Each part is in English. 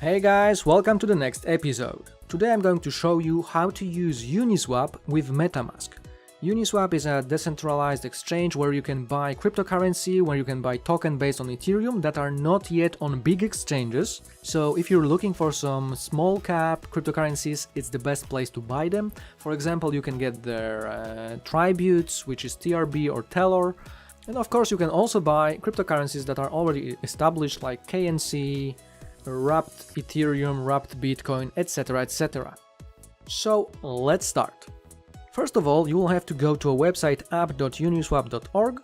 Hey guys, welcome to the next episode. Today I'm going to show you how to use Uniswap with MetaMask. Uniswap is a decentralized exchange where you can buy cryptocurrency, where you can buy token based on Ethereum that are not yet on big exchanges. So if you're looking for some small cap cryptocurrencies, it's the best place to buy them. For example, you can get their tributes, which is TRB or Telor. And of course, you can also buy cryptocurrencies that are already established like KNC, Wrapped Ethereum, Wrapped Bitcoin, etc, etc. So let's start. First of all, you will have to go to a website app.uniswap.org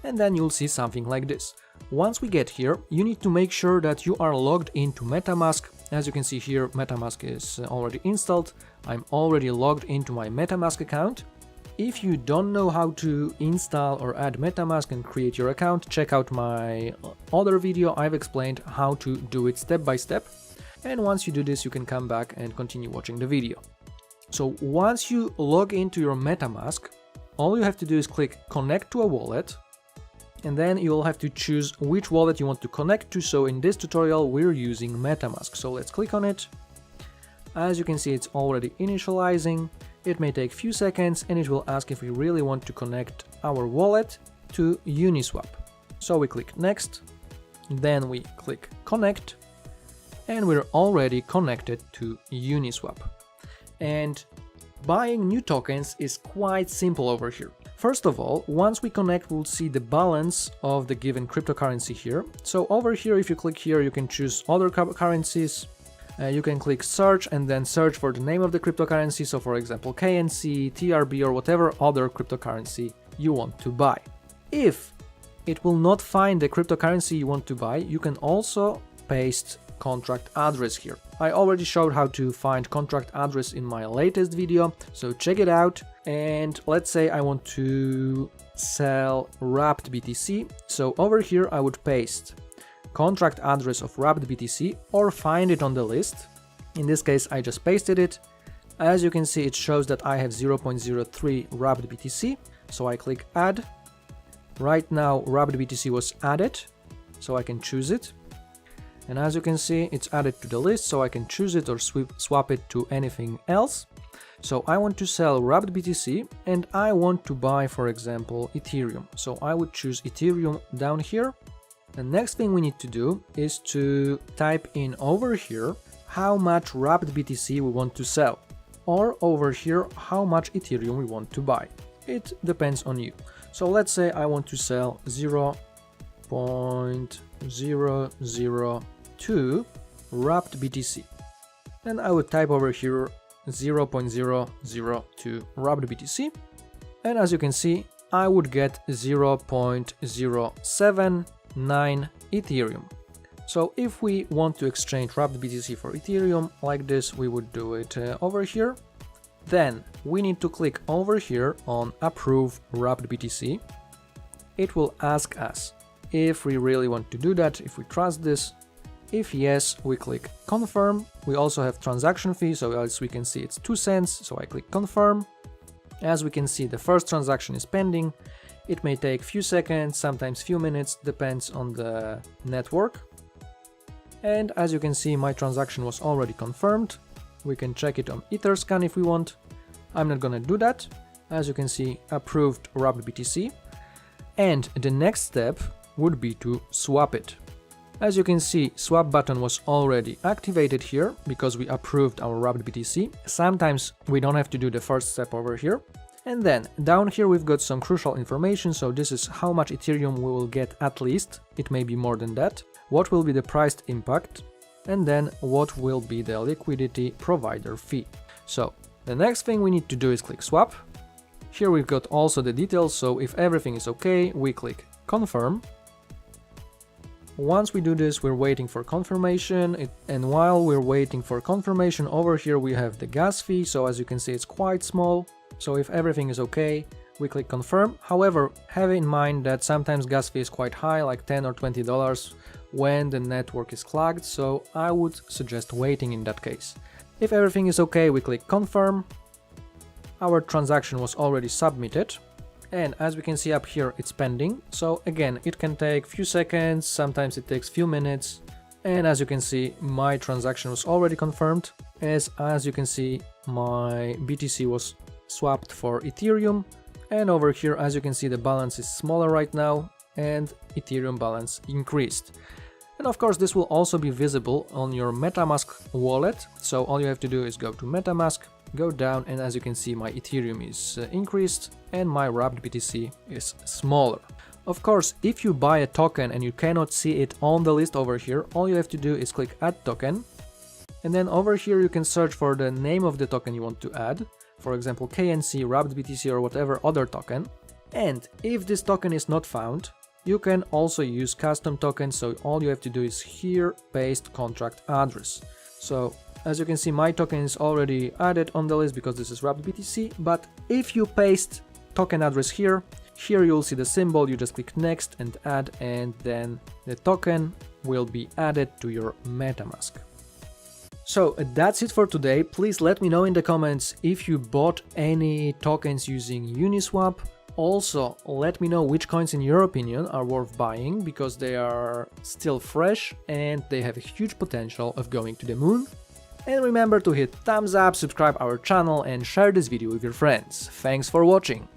and then you'll see something like this. Once we get here, you need to make sure that you are logged into MetaMask. As you can see here, MetaMask is already installed. I'm already logged into my MetaMask account. If you don't know how to install or add MetaMask and create your account, check out my other video. I've explained how to do it step by step. And once you do this, you can come back and continue watching the video. So once you log into your MetaMask, all you have to do is click connect to a wallet, and then you'll have to choose which wallet you want to connect to. So in this tutorial, we're using MetaMask. So let's click on it. As you can see, it's already initializing. It may take a few seconds and it will ask if we really want to connect our wallet to Uniswap. So we click next, then we click connect, and we're already connected to Uniswap. And buying new tokens is quite simple over here. First of all, once we connect, we'll see the balance of the given cryptocurrency here. So over here, if you click here, you can choose other currencies. You can click search and then search for the name of the cryptocurrency. So for example, KNC, TRB or whatever other cryptocurrency you want to buy. If it will not find the cryptocurrency you want to buy, you can also paste contract address here. I already showed how to find contract address in my latest video, so check it out. And let's say I want to sell wrapped BTC. So over here I would paste contract address of wrapped BTC or find it on the list. In this case, I just pasted it. As you can see, it shows that I have 0.03 wrapped BTC. So I click add. Right now, wrapped BTC was added, so I can choose it. And as you can see, it's added to the list, so I can choose it or swap it to anything else. So I want to sell wrapped BTC and I want to buy, for example, Ethereum. So I would choose Ethereum down here. The next thing we need to do is to type in over here how much wrapped BTC we want to sell, or over here how much Ethereum we want to buy. It depends on you. So let's say I want to sell 0.002 wrapped BTC, and I would type over here 0.002 wrapped BTC, and as you can see, I would get 0.079 Ethereum. So if we want to exchange wrapped BTC for Ethereum like this, we would do it over here. Then we need to click over here on approve wrapped BTC. It will ask us if we really want to do that, if we trust this. If yes, we click confirm. We also have transaction fee, so as we can see it's 2 cents, so I click confirm. As we can see, the first transaction is pending. It may take few seconds, sometimes few minutes, depends on the network. And as you can see, my transaction was already confirmed. We can check it on Etherscan if we want. I'm not gonna do that. As you can see, approved wrapped BTC. And the next step would be to swap it. As you can see, swap button was already activated here because we approved our wrapped BTC. Sometimes we don't have to do the first step over here. And then down here we've got some crucial information. So this is how much Ethereum we will get at least. It may be more than that. What will be the priced impact? And then what will be the liquidity provider fee. So the next thing we need to do is click swap. Here we've got also the details, so if everything is okay, we click confirm. Once we do this, we're waiting for confirmation, and while we're waiting for confirmation, over here we have the gas fee, so as you can see it's quite small. So if everything is okay, we click confirm. However, have in mind that sometimes gas fee is quite high, like $10 or $20 when the network is clogged, so I would suggest waiting in that case. If everything is okay, we click confirm. Our transaction was already submitted, and as we can see up here, it's pending. So again, it can take few seconds, sometimes it takes few minutes. And as you can see, my transaction was already confirmed, as you can see, my BTC was swapped for Ethereum, and over here, as you can see, the balance is smaller right now, and Ethereum balance increased. And of course, this will also be visible on your MetaMask wallet, so all you have to do is go to MetaMask, go down, and as you can see, my Ethereum is increased, and my wrapped BTC is smaller. Of course, if you buy a token and you cannot see it on the list over here, all you have to do is click Add Token. And then over here you can search for the name of the token you want to add. For example, KNC, wrapped BTC or whatever other token. And if this token is not found, you can also use custom token. So all you have to do is here paste contract address. So as you can see, my token is already added on the list because this is wrapped BTC. But if you paste token address here you'll see the symbol, you just click next and add, and then the token will be added to your MetaMask. So that's it for today. Please let me know in the comments if you bought any tokens using Uniswap. Also, let me know which coins in your opinion are worth buying, because they are still fresh and they have a huge potential of going to the moon. And remember to hit thumbs up, subscribe our channel and share this video with your friends. Thanks for watching!